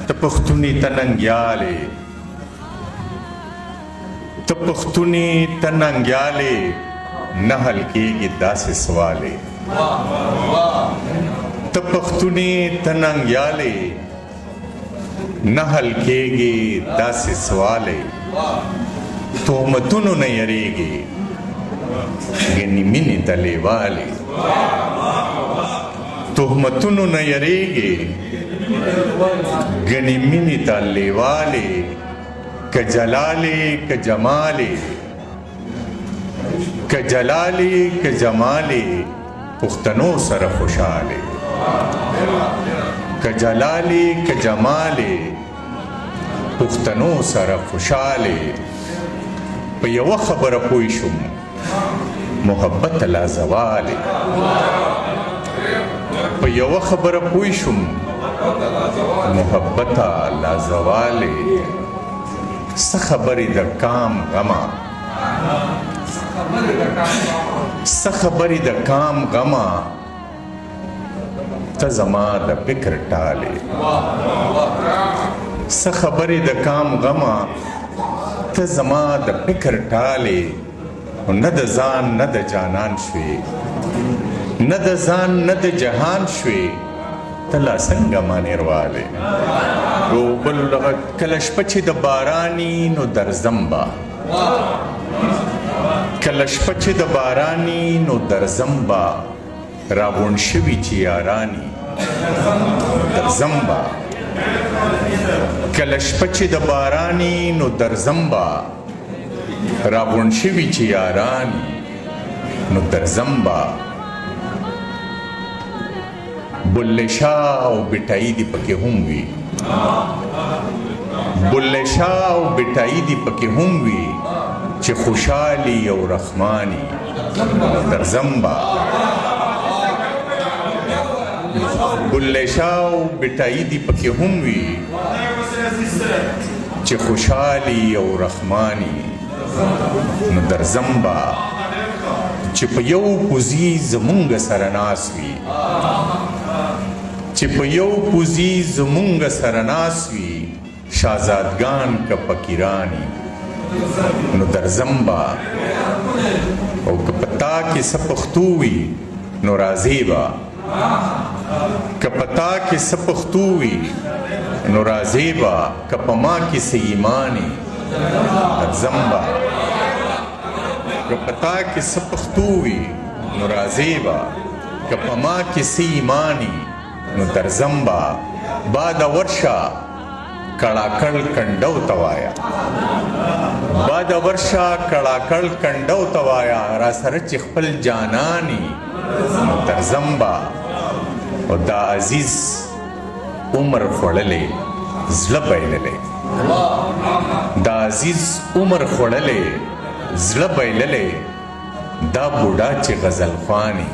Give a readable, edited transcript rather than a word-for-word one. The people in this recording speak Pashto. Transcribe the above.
ته پښتوني ته ننګیالې ته پښتوني ته ننګیالې نه حل کېږي داسې سوالې ته پښتوني ته ننګیالې نه حل کېږي داسې سوالې تهمتونو نه یریږي ګنې مینې ته لیوالې تهمتونو نه یریږي ګنې مینې ته لیوالې که جلالې که جمالې که جلالې که جمالې پښتنو سره خوشحالې که جلالې که جمالې پښتنو سره خوشحالې په یوه خبره پوه شوم محبت لا زوالې په یوه خبره پوه شوم محبت لا زوالې څه خبرې د کام غمه څه خبرې د کام غمه ته زما د فکر ټالې څه خبرې د کام غمه ته زما د فکر ټالې نه د ځان نه د جانان شوې نه د ځان نه د جهان شوې ته لا څنګه ما نیروالې یو بل کله شپه چې د باراني نو درځم به کله شپه چې د باراني نو درځم به راغونډ شوي چې یاراني درځم به کله شپه چې د باراني نو درځم به راغونډ شوي چې یاراني نو درځم به بله شاه او بټایي دې پکې هم وي بله شاه او بټایي دې پکې هم وي چې خوشحالي او رحماني درځم به بله شاه او بټایي دې پکې هم وي چې خوشحالي او رحماني نو درځم به چې په یو پوزي زمونږ سره ناس وي چې په یو پوزي زمونږ سره ناس وي شهزادګان که فقیرانی نو درځم به او که په تا کې څه پښتو وي نو راځې به که په تا کې څه پښتو وي نو راځې به که په ما کې څه ایماني درځم به که په تا کې څه پښتو وي نو راځې به که په ما کې څه ایماني نو درځم به باده ورشه کړاکړ کنډو ته وایه باده ورشه کړاکړ کنډو ته وایه را سره چې خپل جاناني نو درځم به او دا عزیز عمر خوړلی زړه بایللی دا عزیز عمر خوړلی زړه بایللی دا بوډا چې غزل خواني